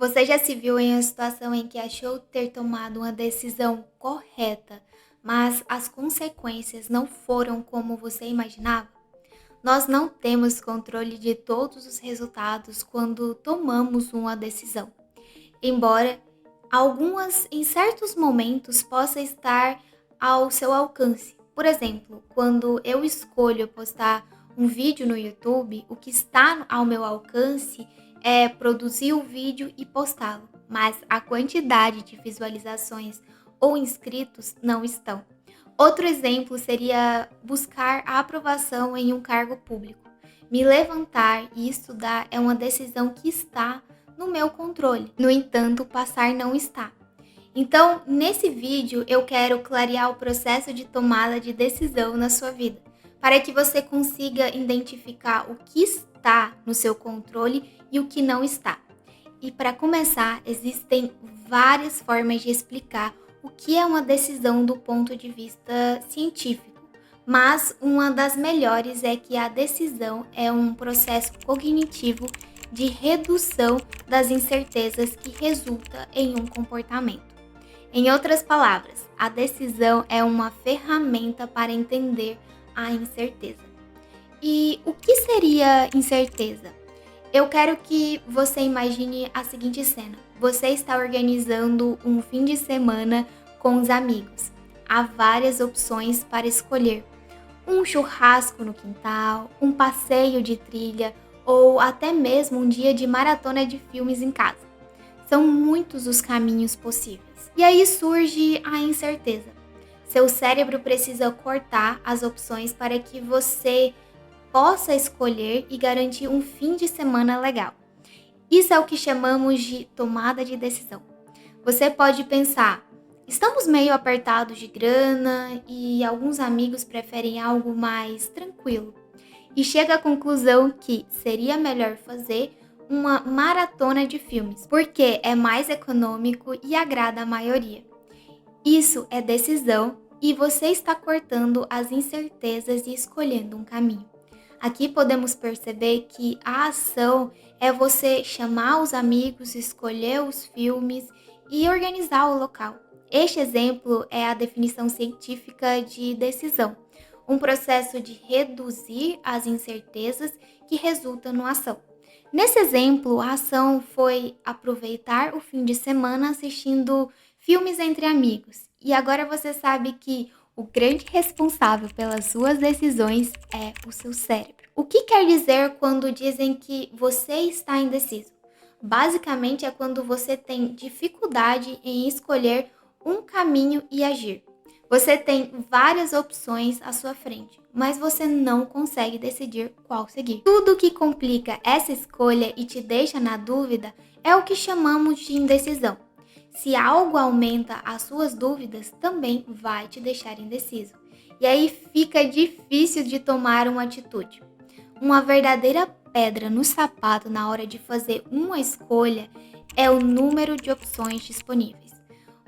Você já se viu em uma situação em que achou ter tomado uma decisão correta, mas as consequências não foram como você imaginava? Nós não temos controle de todos os resultados quando tomamos uma decisão, embora algumas em certos momentos possa estar ao seu alcance. Por exemplo, quando eu escolho postar um vídeo no YouTube, o que está ao meu alcance é produzir o vídeo e postá-lo, mas a quantidade de visualizações ou inscritos não estão. Outro exemplo seria buscar a aprovação em um cargo público. Me levantar e estudar é uma decisão que está no meu controle. No entanto, passar não está. Então, nesse vídeo, eu quero clarear o processo de tomada de decisão na sua vida, para que você consiga identificar o que está no seu controle e o que não está. E para começar, existem várias formas de explicar o que é uma decisão do ponto de vista científico, mas uma das melhores é que a decisão é um processo cognitivo de redução das incertezas que resulta em um comportamento. Em outras palavras, a decisão é uma ferramenta para entender a incerteza. E o que seria incerteza? Eu quero que você imagine a seguinte cena: você está organizando um fim de semana com os amigos. Há várias opções para escolher: um churrasco no quintal, um passeio de trilha ou até mesmo um dia de maratona de filmes em casa. São muitos os caminhos possíveis. E aí surge a incerteza. Seu cérebro precisa cortar as opções para que você possa escolher e garantir um fim de semana legal. Isso é o que chamamos de tomada de decisão. Você pode pensar: estamos meio apertados de grana e alguns amigos preferem algo mais tranquilo. E chega à conclusão que seria melhor fazer uma maratona de filmes, porque é mais econômico e agrada a maioria. Isso é decisão e você está cortando as incertezas e escolhendo um caminho. Aqui podemos perceber que a ação é você chamar os amigos, escolher os filmes e organizar o local. Este exemplo é a definição científica de decisão, um processo de reduzir as incertezas que resulta na ação. Nesse exemplo, a ação foi aproveitar o fim de semana assistindo filmes entre amigos. E agora você sabe que o grande responsável pelas suas decisões é o seu cérebro. O que quer dizer quando dizem que você está indeciso? Basicamente é quando você tem dificuldade em escolher um caminho e agir. Você tem várias opções à sua frente, mas você não consegue decidir qual seguir. Tudo que complica essa escolha e te deixa na dúvida é o que chamamos de indecisão. Se algo aumenta as suas dúvidas, também vai te deixar indeciso. E aí fica difícil de tomar uma atitude. Uma verdadeira pedra no sapato na hora de fazer uma escolha é o número de opções disponíveis.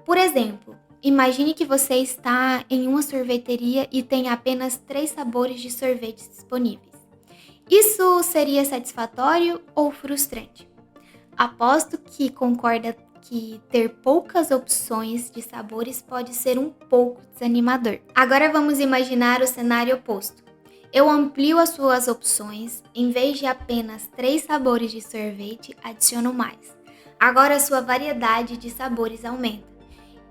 Por exemplo, imagine que você está em uma sorveteria e tem apenas 3 sabores de sorvete disponíveis. Isso seria satisfatório ou frustrante? Aposto que concorda que ter poucas opções de sabores pode ser um pouco desanimador. Agora vamos imaginar o cenário oposto. Eu amplio as suas opções, em vez de apenas 3 sabores de sorvete, adiciono mais. Agora a sua variedade de sabores aumenta.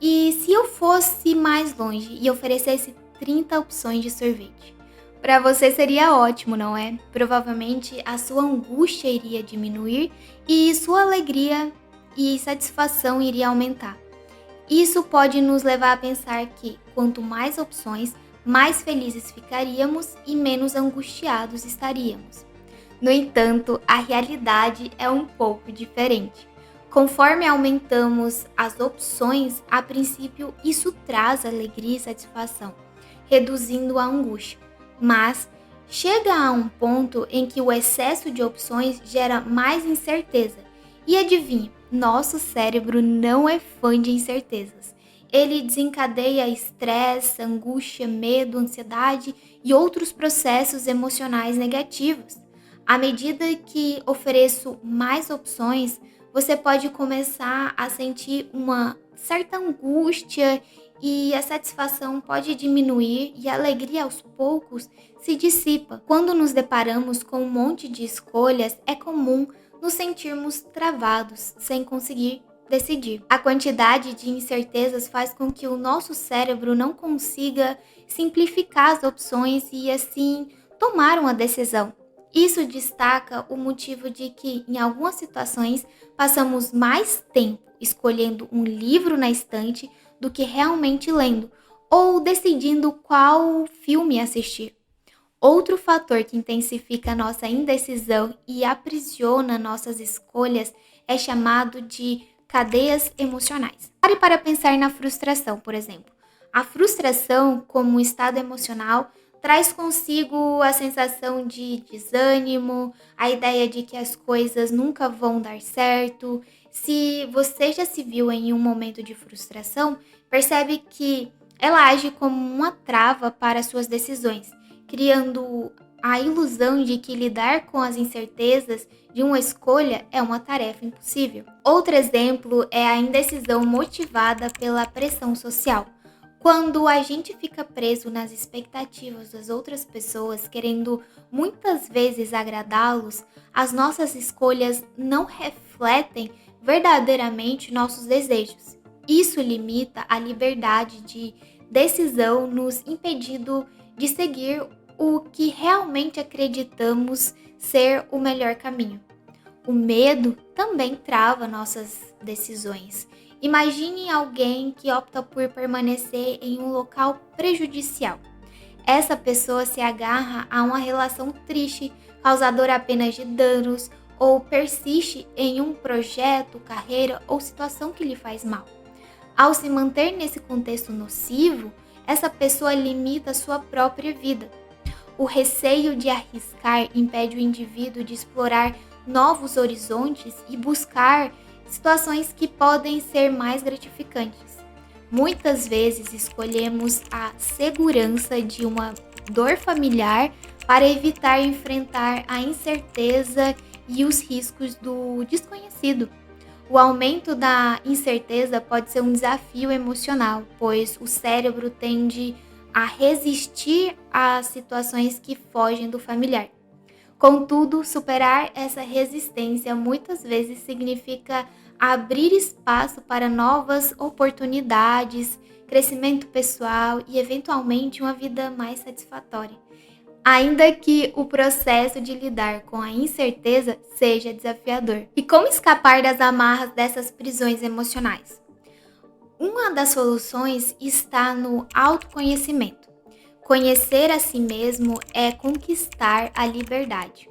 E se eu fosse mais longe e oferecesse 30 opções de sorvete? Para você seria ótimo, não é? Provavelmente a sua angústia iria diminuir e sua alegria e satisfação iria aumentar. Isso pode nos levar a pensar que quanto mais opções, mais felizes ficaríamos e menos angustiados estaríamos. No entanto, a realidade é um pouco diferente. Conforme aumentamos as opções, a princípio isso traz alegria e satisfação, reduzindo a angústia. Mas chega a um ponto em que o excesso de opções gera mais incerteza. E adivinha, nosso cérebro não é fã de incertezas. Ele desencadeia estresse, angústia, medo, ansiedade e outros processos emocionais negativos. À medida que ofereço mais opções, você pode começar a sentir uma certa angústia e a satisfação pode diminuir e a alegria aos poucos se dissipa. Quando nos deparamos com um monte de escolhas, é comum nos sentirmos travados, sem conseguir decidir. A quantidade de incertezas faz com que o nosso cérebro não consiga simplificar as opções e assim tomar uma decisão. Isso destaca o motivo de que, em algumas situações, passamos mais tempo escolhendo um livro na estante do que realmente lendo, ou decidindo qual filme assistir. Outro fator que intensifica nossa indecisão e aprisiona nossas escolhas é chamado de cadeias emocionais. Pare para pensar na frustração, por exemplo. A frustração, como um estado emocional, traz consigo a sensação de desânimo, a ideia de que as coisas nunca vão dar certo. Se você já se viu em um momento de frustração, percebe que ela age como uma trava para suas decisões, criando a ilusão de que lidar com as incertezas de uma escolha é uma tarefa impossível. Outro exemplo é a indecisão motivada pela pressão social. Quando a gente fica preso nas expectativas das outras pessoas, querendo muitas vezes agradá-los, as nossas escolhas não refletem verdadeiramente nossos desejos. Isso limita a liberdade de decisão, nos impedindo de seguir o que realmente acreditamos ser o melhor caminho. O medo também trava nossas decisões. Imagine alguém que opta por permanecer em um local prejudicial. Essa pessoa se agarra a uma relação triste, causadora apenas de danos, ou persiste em um projeto, carreira ou situação que lhe faz mal. Ao se manter nesse contexto nocivo, essa pessoa limita sua própria vida. O receio de arriscar impede o indivíduo de explorar novos horizontes e buscar situações que podem ser mais gratificantes. Muitas vezes escolhemos a segurança de uma dor familiar para evitar enfrentar a incerteza e os riscos do desconhecido. O aumento da incerteza pode ser um desafio emocional, pois o cérebro tende a resistir a situações que fogem do familiar. Contudo, superar essa resistência muitas vezes significa abrir espaço para novas oportunidades, crescimento pessoal e, eventualmente, uma vida mais satisfatória. Ainda que o processo de lidar com a incerteza seja desafiador. E como escapar das amarras dessas prisões emocionais? Uma das soluções está no autoconhecimento. Conhecer a si mesmo é conquistar a liberdade.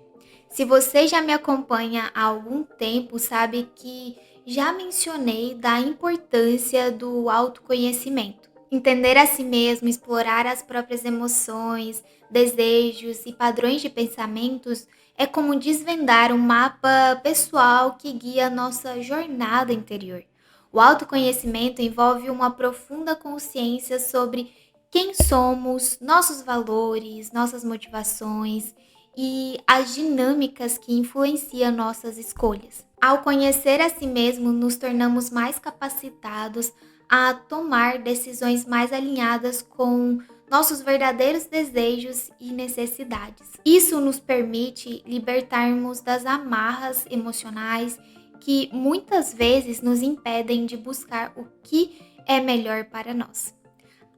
Se você já me acompanha há algum tempo, sabe que já mencionei da importância do autoconhecimento. Entender a si mesmo, explorar as próprias emoções, desejos e padrões de pensamentos é como desvendar um mapa pessoal que guia a nossa jornada interior. O autoconhecimento envolve uma profunda consciência sobre quem somos, nossos valores, nossas motivações e as dinâmicas que influenciam nossas escolhas. Ao conhecer a si mesmo, nos tornamos mais capacitados a tomar decisões mais alinhadas com nossos verdadeiros desejos e necessidades. Isso nos permite libertarmos das amarras emocionais que muitas vezes nos impedem de buscar o que é melhor para nós.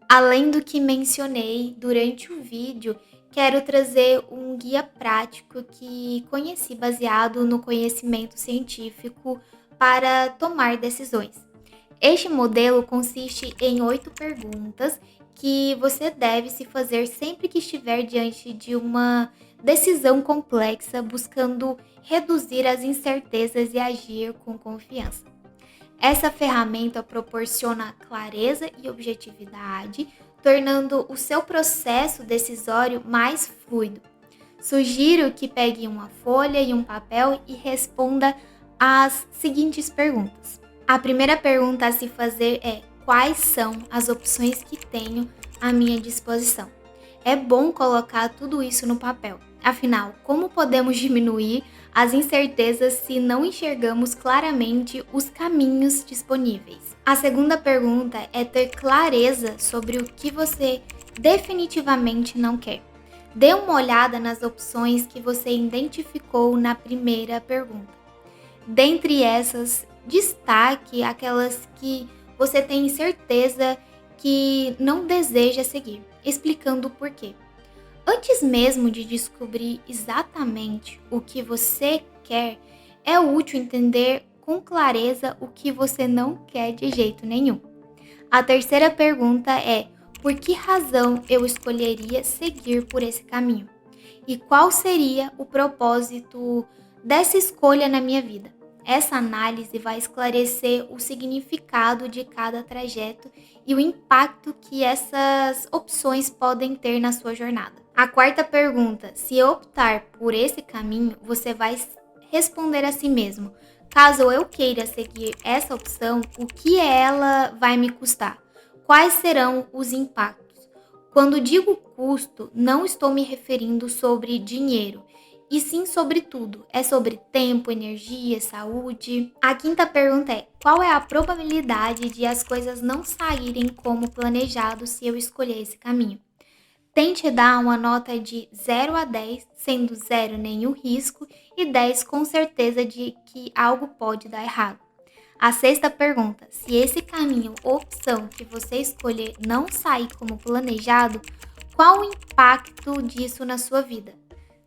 Além do que mencionei durante o vídeo, quero trazer um guia prático que conheci baseado no conhecimento científico para tomar decisões. Este modelo consiste em 8 perguntas que você deve se fazer sempre que estiver diante de uma decisão complexa, buscando reduzir as incertezas e agir com confiança. Essa ferramenta proporciona clareza e objetividade, tornando o seu processo decisório mais fluido. Sugiro que pegue uma folha e um papel e responda as seguintes perguntas. A primeira pergunta a se fazer é: quais são as opções que tenho à minha disposição? É bom colocar tudo isso no papel. Afinal, como podemos diminuir as incertezas se não enxergamos claramente os caminhos disponíveis. A segunda pergunta é ter clareza sobre o que você definitivamente não quer. Dê uma olhada nas opções que você identificou na primeira pergunta. Dentre essas, destaque aquelas que você tem certeza que não deseja seguir, explicando o porquê. Antes mesmo de descobrir exatamente o que você quer, é útil entender com clareza o que você não quer de jeito nenhum. A terceira pergunta é: por que razão eu escolheria seguir por esse caminho? E qual seria o propósito dessa escolha na minha vida? Essa análise vai esclarecer o significado de cada trajeto e o impacto que essas opções podem ter na sua jornada. A quarta pergunta: se optar por esse caminho, você vai responder a si mesmo: caso eu queira seguir essa opção, o que ela vai me custar? Quais serão os impactos? Quando digo custo, não estou me referindo sobre dinheiro, e sim sobre tudo. É sobre tempo, energia, saúde. A quinta pergunta é: qual é a probabilidade de as coisas não saírem como planejado se eu escolher esse caminho? Tente dar uma nota de 0 a 10, sendo 0 nenhum risco e 10 com certeza de que algo pode dar errado. A sexta pergunta: se esse caminho ou opção que você escolher não sair como planejado, qual o impacto disso na sua vida?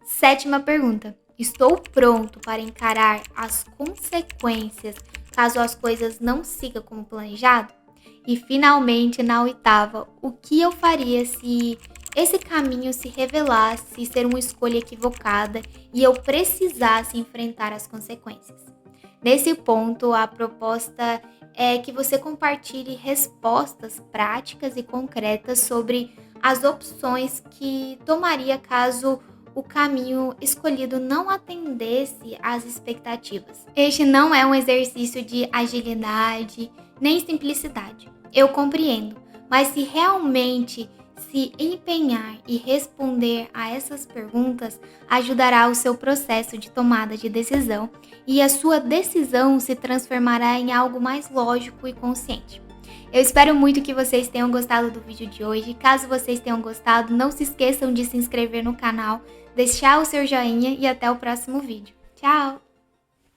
Sétima pergunta: estou pronto para encarar as consequências caso as coisas não sigam como planejado? E finalmente, na oitava: o que eu faria se esse caminho se revelasse ser uma escolha equivocada e eu precisasse enfrentar as consequências? Nesse ponto, a proposta é que você compartilhe respostas práticas e concretas sobre as opções que tomaria caso o caminho escolhido não atendesse às expectativas. Este não é um exercício de agilidade nem simplicidade. Eu compreendo, mas se realmente se empenhar e responder a essas perguntas, ajudará o seu processo de tomada de decisão e a sua decisão se transformará em algo mais lógico e consciente. Eu espero muito que vocês tenham gostado do vídeo de hoje. Caso vocês tenham gostado, não se esqueçam de se inscrever no canal, deixar o seu joinha e até o próximo vídeo. Tchau!